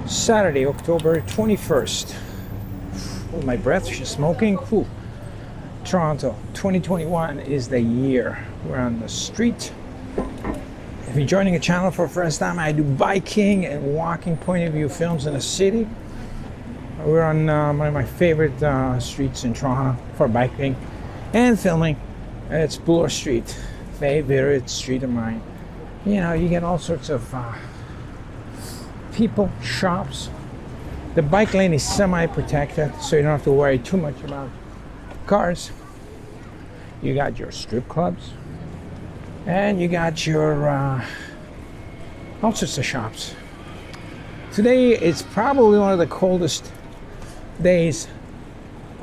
Saturday, October 21st. Oh, my breath, she's smoking. Ooh. Toronto, 2021 is the year. We're on the street. If you're joining a channel for the first time, I do biking and walking point of view films in the city. We're on one of my favorite streets in Toronto for biking and filming. It's Bloor Street, favorite street of mine. You know, you get all sorts of people, shops. The bike lane is semi-protected, so you don't have to worry too much about cars. You got your strip clubs, and you got your all sorts of shops. Today is probably one of the coldest days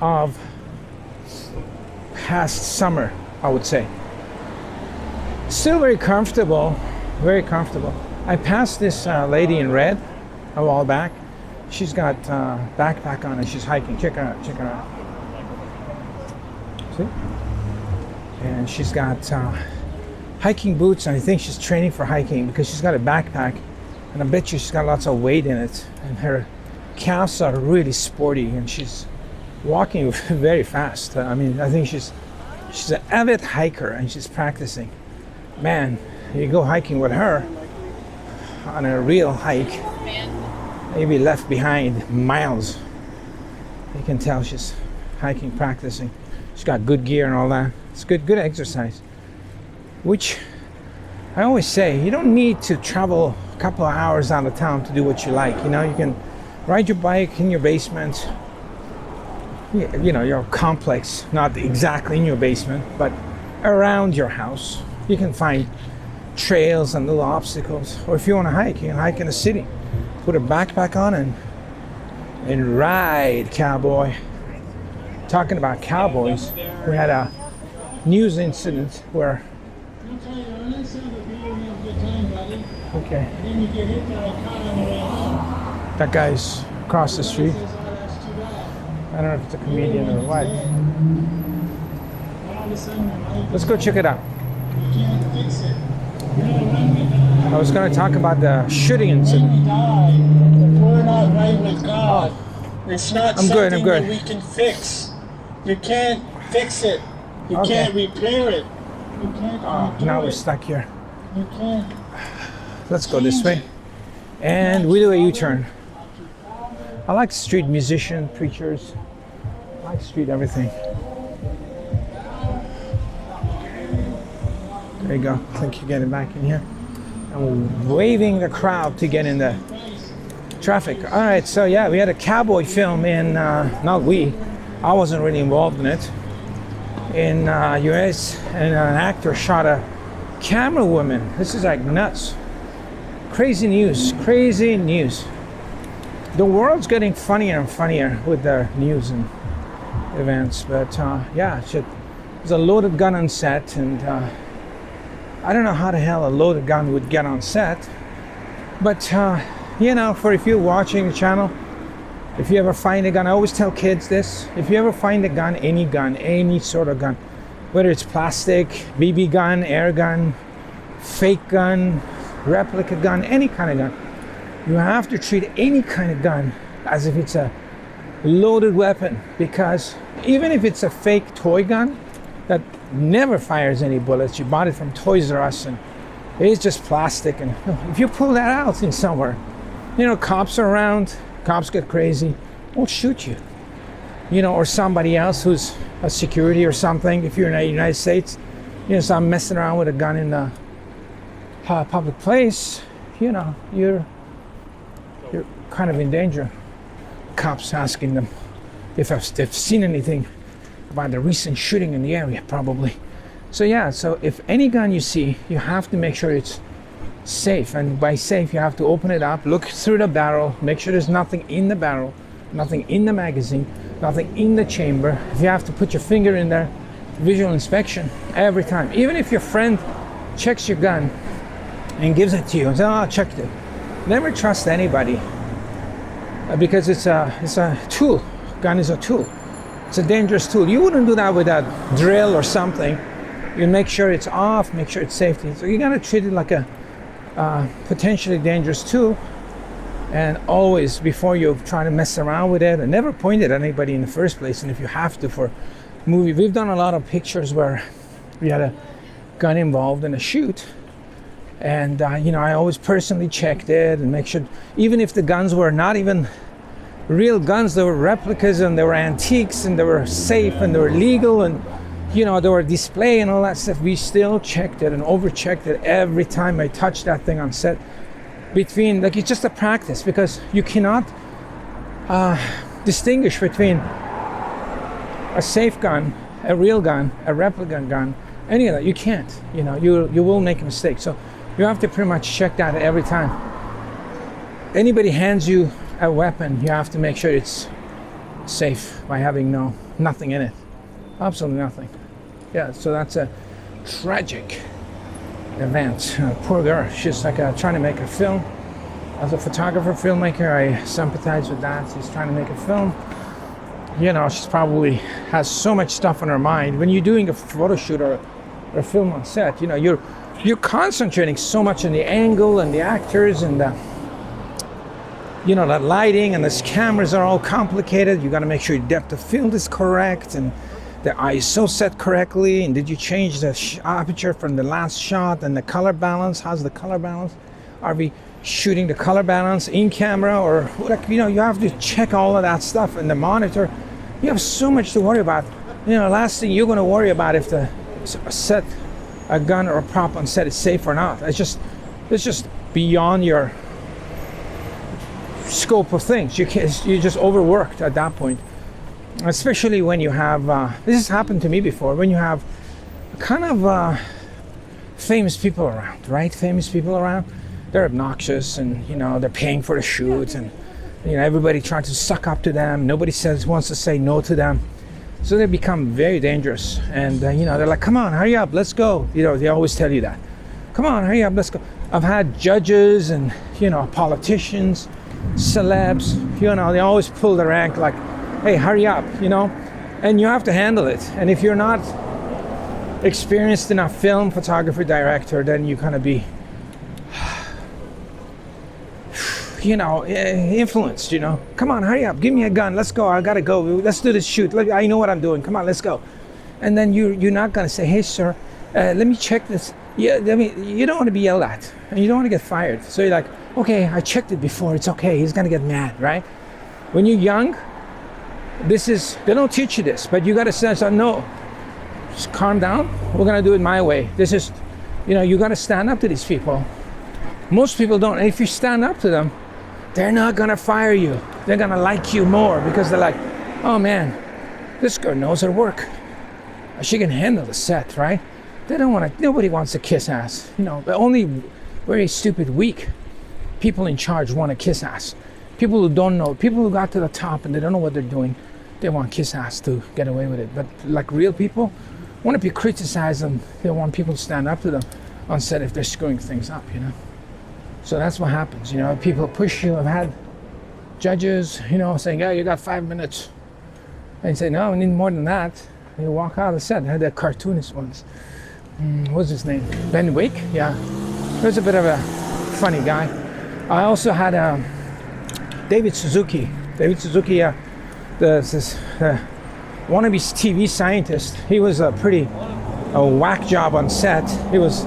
of past summer, I would say. Still very comfortable, very comfortable. I passed this lady in red a while back. She's got backpack on and she's hiking. Check her out, check her out. See? And she's got hiking boots, and I think she's training for hiking because she's got a backpack, and I bet you she's got lots of weight in it, and her calves are really sporty, and she's walking very fast. I mean, I think she's an avid hiker, and she's practicing. Man, you go hiking with her on a real hike, you'll be left behind miles. You can tell she's hiking, practicing. She's got good gear and all that. It's good exercise. Which I always say, you don't need to travel a couple of hours out of town to do what you like. You know, you can ride your bike in your basement. You know, your complex, not exactly in your basement, but around your house. You can find trails and little obstacles. Or if you want to hike, you can hike in the city. Put a backpack on and ride, cowboy. Talking about cowboys, we had a news incident where okay, that guy's across the street. I don't know if it's a comedian or what. Let's go check it out. I was going to talk about the shooting incident. If we're not right with God, it's not I'm something good. that we can fix. You can't fix it. You can't repair it. You can't now we're stuck here. You can't. Let's go this way. And we do a U-turn. I like street musicians, preachers. I like street everything. There you go. I think you're getting back in here. And we're waving the crowd to get in the traffic. All right, so yeah, we had a cowboy film in, not we, I wasn't really involved in it, in US, and an actor shot a camera woman. This is like nuts. Crazy news, crazy news. The world's getting funnier and funnier with the news and events, but yeah, there's a loaded gun on set, and I don't know how the hell a loaded gun would get on set, but you know, for if you're watching the channel, if you ever find a gun, I always tell kids this, if you ever find a gun, any sort of gun, whether it's plastic, BB gun, air gun, fake gun, replica gun, any kind of gun, you have to treat any kind of gun as if it's a loaded weapon, because even if it's a fake toy gun that never fires any bullets, you bought it from Toys R Us and it's just plastic, and if you pull that out in somewhere, you know, cops are around, cops get crazy, won't shoot you, you know, or somebody else who's a security or something. If you're in the United States, you know, so I'm messing around with a gun in the public place, you know, you're kind of in danger. Cops asking them if they've seen anything about the recent shooting in the area, probably. So yeah, so if any gun you see, you have to make sure it's safe, and by safe you have to open it up, look through the barrel, make sure there's nothing in the barrel, nothing in the magazine, nothing in the chamber. If you have to put your finger in there, visual inspection every time. Even if your friend checks your gun and gives it to you and says, oh, I checked it, never trust anybody, because it's a tool. Gun is a tool. It's a dangerous tool. You wouldn't do that with a drill or something. You make sure it's off, make sure it's safety. So you gotta treat it like a potentially dangerous tool, And always, before you try to mess around with it, and never point it at anybody in the first place. And if you have to for movie, we've done a lot of pictures where we had a gun involved in a shoot. And, I always personally checked it and make sure, even if the guns were not even real guns, they were replicas and they were antiques and they were safe and they were legal and, they were display and all that stuff, we still checked it and over-checked it every time I touched that thing on set. It's just a practice, because you cannot distinguish between a safe gun, a real gun, a replica gun, any of that. You can't, you will make a mistake. So you have to pretty much check that every time. Anybody hands you a weapon, you have to make sure it's safe by having nothing in it. Absolutely nothing. Yeah, so that's a tragic event. Poor girl, she's like trying to make a film. As a photographer, filmmaker, I sympathize with that. She's trying to make a film. She's probably has so much stuff on her mind. When you're doing a photo shoot or a film on set, you're concentrating so much on the angle and the actors and the lighting, and the cameras are all complicated. You got to make sure your depth of field is correct and the ISO set correctly, and did you change the aperture from the last shot, and the color balance, how's the color balance? Are we shooting the color balance in camera, or you have to check all of that stuff in the monitor. You have so much to worry about. Last thing you're going to worry about if the a gun or a prop on set is safe or not. It's just beyond your scope of things. You're just overworked at that point. Especially when you have, this has happened to me before, when you have kind of famous people around, right? Famous people around, they're obnoxious, and they're paying for the shoot, and everybody tries to suck up to them. Nobody wants to say no to them, so they become very dangerous. And they're like, "Come on, hurry up, let's go." They always tell you that. "Come on, hurry up, let's go." I've had judges and politicians, celebs, they always pull the rank like, "Hey, hurry up," and you have to handle it. And if you're not experienced enough film photographer, director, then you kind of be, influenced, "Come on, hurry up, give me a gun, let's go, I gotta go, let's do this shoot, I know what I'm doing, come on, let's go." And then you're not gonna say, "Hey, sir, let me check this." Yeah, you don't want to be yelled at, and you don't want to get fired. So you're like, "Okay, I checked it before, it's okay." He's gonna get mad, right? When you're young, they don't teach you this, but you got to say, "No, just calm down. We're going to do it my way." This is, you got to stand up to these people. Most people don't. And if you stand up to them, they're not going to fire you. They're going to like you more, because they're like, "Oh man, this girl knows her work. She can handle the set," right? Nobody wants to kiss ass. But only very stupid, weak people in charge want to kiss ass. People who don't know, people who got to the top and they don't know what they're doing, they want kiss ass to get away with it. But like real people, want to be criticized, and they want people to stand up to them on set if they're screwing things up, So that's what happens, people push you. I've had judges, saying, "Yeah, you got 5 minutes." And you say, "No, we need more than that." And you walk out of the set. I had that cartoonist once. What's his name? Ben Wick? Yeah. He was a bit of a funny guy. I also had David Suzuki. This wannabe TV scientist. He was a whack job on set. He was,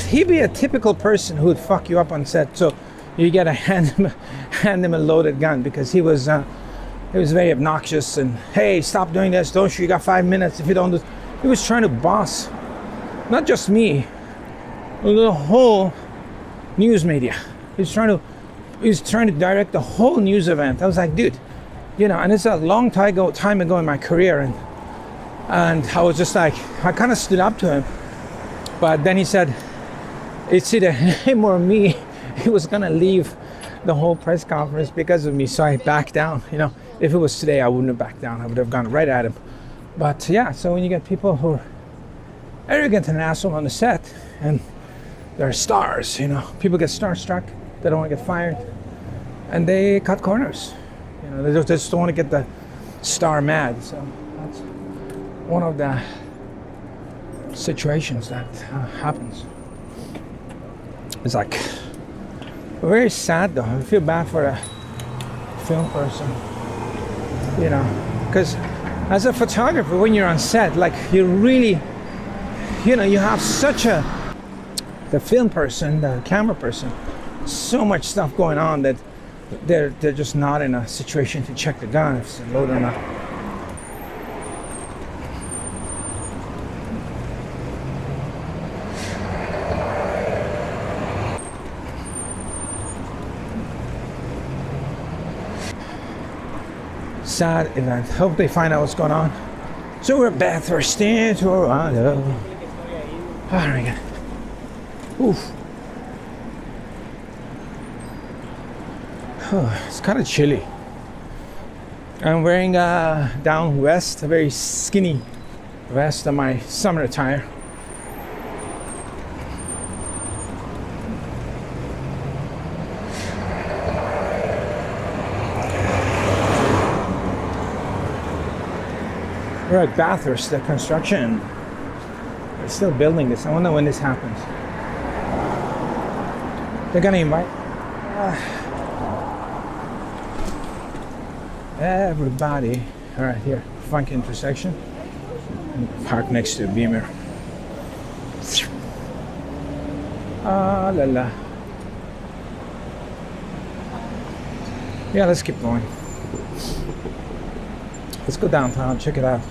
he'd be a typical person who would fuck you up on set. So you gotta hand him a loaded gun, because he was very obnoxious and, "Hey, stop doing this, don't you got 5 minutes, if you don't do." He was trying to boss, not just me, the whole news media. He was trying to direct the whole news event. I was like, dude, and it's a long time ago in my career, and I was just like, I kind of stood up to him, but then he said, it's either him or me. He was gonna leave the whole press conference because of me, so I backed down. If it was today, I wouldn't have backed down. I would have gone right at him. But yeah, so when you get people who are arrogant and an asshole on the set, and they're stars, people get starstruck, they don't want to get fired, and they cut corners. They just don't want to get the star mad. So that's one of the situations that happens. It's like, Very sad though. I feel bad for the film person, you know, because as a photographer, when you're on set, like you really, you know, you have such a, the film person, the camera person, so much stuff going on that they're just not in a situation to check the gun if it's loaded or not. Sad event. Hope they find out what's going on. So we're back thirsty Toronto. Oh my god. Oof. Oh, it's kind of chilly. I'm wearing down vest, a very skinny vest on my summer attire. We're at Bathurst, the construction. They're still building this. I wonder when this happens. They're gonna invite everybody. All right, here, Funk intersection. Park next to a Beamer. Ah la la. Yeah, let's keep going. Let's go downtown, check it out.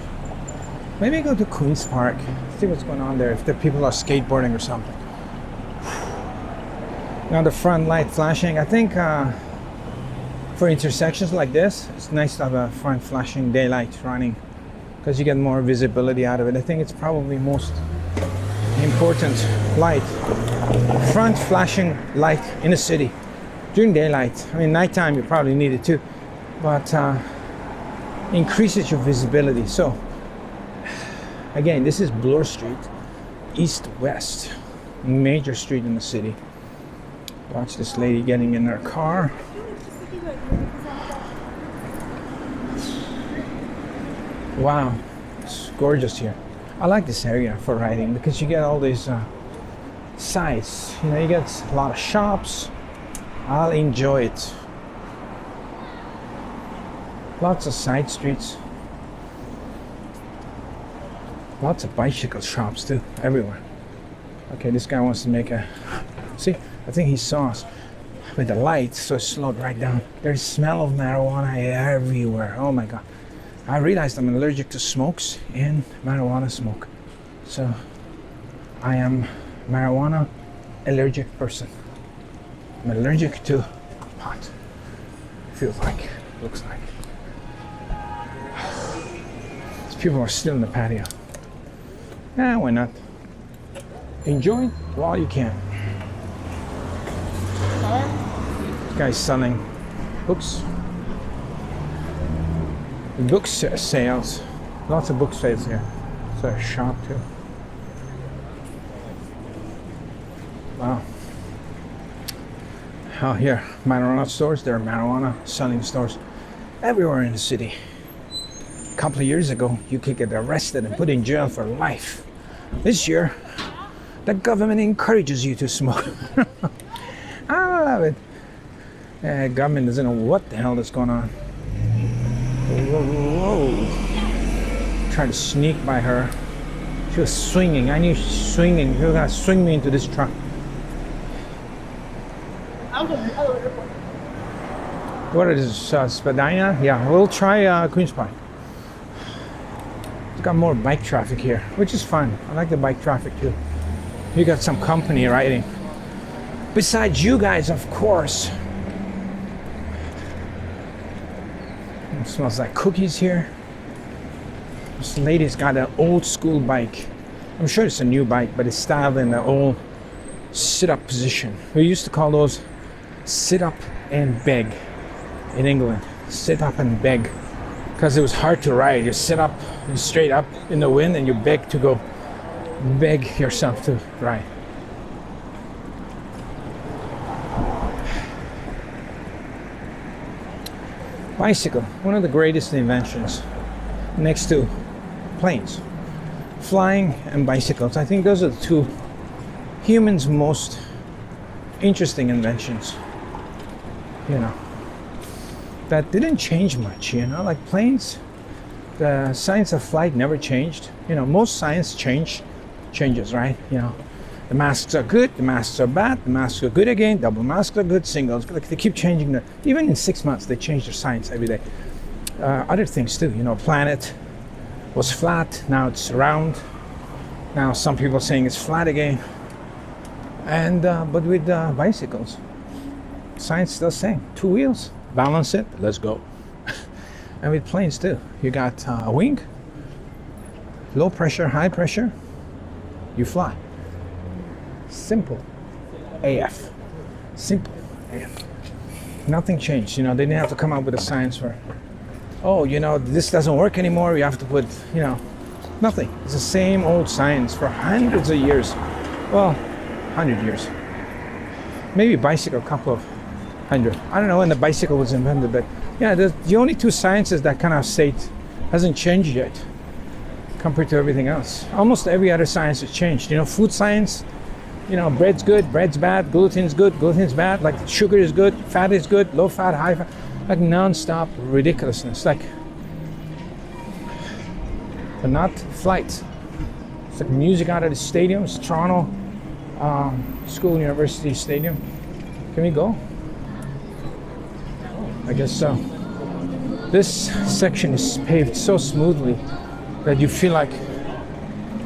Maybe go to Queen's Park, see what's going on there, if the people are skateboarding or something. Now the front light flashing, I think for intersections like this, it's nice to have a front flashing daylight running because you get more visibility out of it. I think it's probably most important light. Front flashing light in the city during daylight. I mean, nighttime you probably need it too, but increases your visibility. So again, this is Bloor Street, east-west, major street in the city. Watch this lady getting in her car. Wow, it's gorgeous here. I like this area for riding because you get all these sights. You know, you get a lot of shops. I'll enjoy it. Lots of side streets. Lots of bicycle shops too, everywhere. Okay, this guy wants to make a... See, I think he saw us with the lights, so it slowed right down. There's smell of marijuana everywhere. Oh my God. I realized I'm allergic to smokes and marijuana smoke. So I am marijuana allergic person. I'm allergic to pot. Feels like, looks like. These people are still in the patio. Why not? Enjoy it while you can. This guy's selling books. Book sales. Lots of book sales here. It's a shop too. Wow. Oh, here, marijuana stores. There are marijuana selling stores everywhere in the city. A couple of years ago, you could get arrested and put in jail for life. This year, the government encourages you to smoke. I love it. Government doesn't know what the hell is going on. Whoa, whoa, whoa. Tried to sneak by her. She was swinging. I knew she was swinging. She was gonna swing me into this truck. What is this? Spadina? Yeah, we'll try Queen's Park. It's got more bike traffic here, which is fun. I like the bike traffic too. You got some company riding. Besides you guys, of course. It smells like cookies here. This lady's got an old school bike. I'm sure it's a new bike, but it's styled in the old sit-up position. We used to call those sit up and beg in England. Sit up and beg. Because it was hard to ride. You sit up, you straight up in the wind, and you beg to go. Beg yourself to ride. Bicycle, one of the greatest inventions, next to planes. Flying and bicycles. I think those are the two humans' most interesting inventions. you know, that didn't change much, you know, like planes, the science of flight never changed. You know, most science changes, right? You know, the masks are good, the masks are bad, the masks are good again, double masks are good, singles, like they keep changing even in 6 months, they change their science every day. Other things too, you know, planet was flat, now it's round. Now some people are saying it's flat again. And, but with bicycles, science still saying 2 wheels, balance it, let's go. And with planes too, you got a wing, low pressure, high pressure, you fly. Simple AF. Simple AF. Nothing changed, you know, they didn't have to come up with a science for, oh, you know, this doesn't work anymore, you have to put, you know, nothing. It's the same old science for hundreds of years. Well, 100 years. Maybe bicycle, a couple of hundred. I don't know when the bicycle was invented, but yeah, the only two sciences that kind of state hasn't changed yet compared to everything else. Almost every other science has changed. You know, food science, you know, bread's good, bread's bad, gluten's good, gluten's bad, like sugar is good, fat is good, low fat, high fat, like non-stop ridiculousness. Like, but not flights. It's like music out of the stadiums, Toronto School University Stadium. Can we go? I guess so. This section is paved so smoothly that you feel like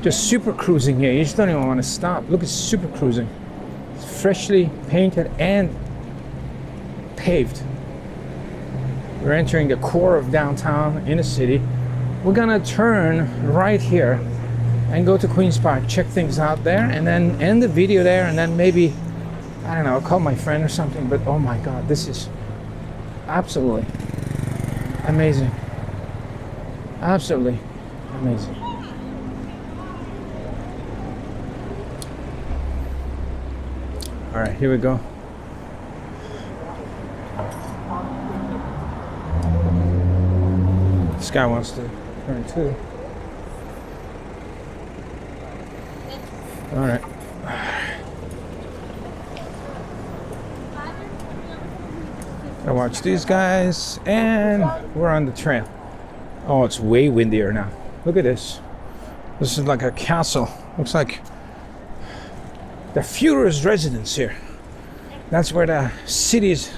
just super cruising here. You just don't even want to stop. Look at super cruising. It's freshly painted and paved. We're entering the core of downtown in a city. We're gonna turn right here and go to Queen's Park, check things out there, and then end the video there, and then maybe, I don't know, I'll call my friend or something. But oh my God, this is absolutely amazing. Absolutely amazing. All right, here we go. This guy wants to turn too. All right. I watch these guys, and we're on the trail. Oh, it's way windier now. Look at this. This is like a castle. Looks like the Führer's residence here. That's where the city's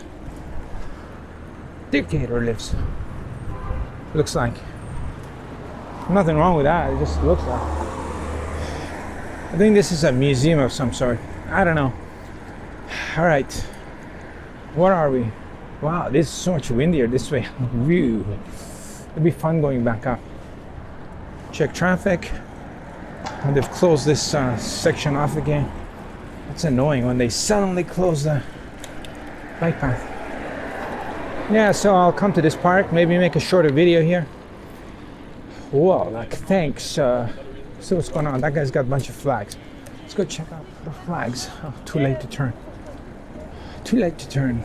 dictator lives. Looks like. Nothing wrong with that. It just looks like. I think this is a museum of some sort. I don't know. All right. Where are we? Wow, this is so much windier this way. Whew. It'd be fun going back up. Check traffic. And they've closed this section off again. It's annoying when they suddenly close the bike path. Yeah, so I'll come to this park, maybe make a shorter video here. Whoa, like thanks. See what's going on. That guy's got a bunch of flags. Let's go check out the flags. Oh, too late to turn. Too late to turn.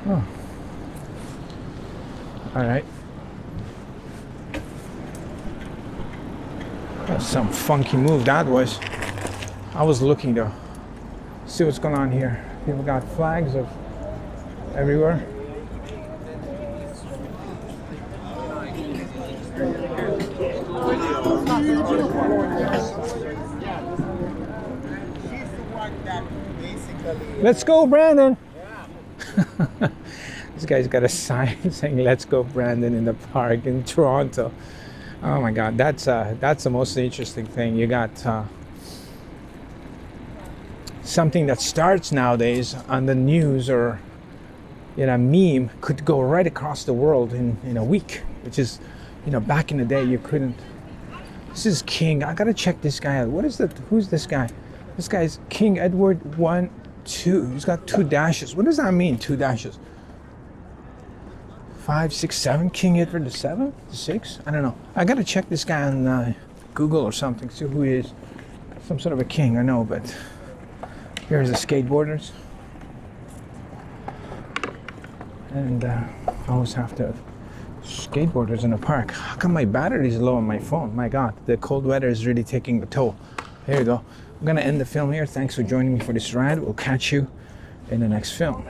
Oh. All right. That's some funky move that was. I was looking to see what's going on here. People got flags of everywhere. Let's go, Brandon. Yeah. This guy's got a sign saying "Let's go, Brandon" in the park in Toronto. Oh my God, that's the most interesting thing. You got something that starts nowadays on the news or in a meme could go right across the world in a week, which is, you know, back in the day you couldn't. This is King. I gotta check this guy out. What is that? Who's this guy? This guy's King Edward 1, 2. He's got 2 dashes. What does that mean? 2 dashes. 5, 6, 7. King Edward the 7, the 6. I don't know. I gotta check this guy on Google or something. See who he is. Some sort of a king, I know, but here's the skateboarders. And I always have to have skateboarders in the park. How come my battery is low on my phone? My God, the cold weather is really taking a toll Here you go. I'm gonna end the film here. Thanks for joining me for this ride. We'll catch you in the next film.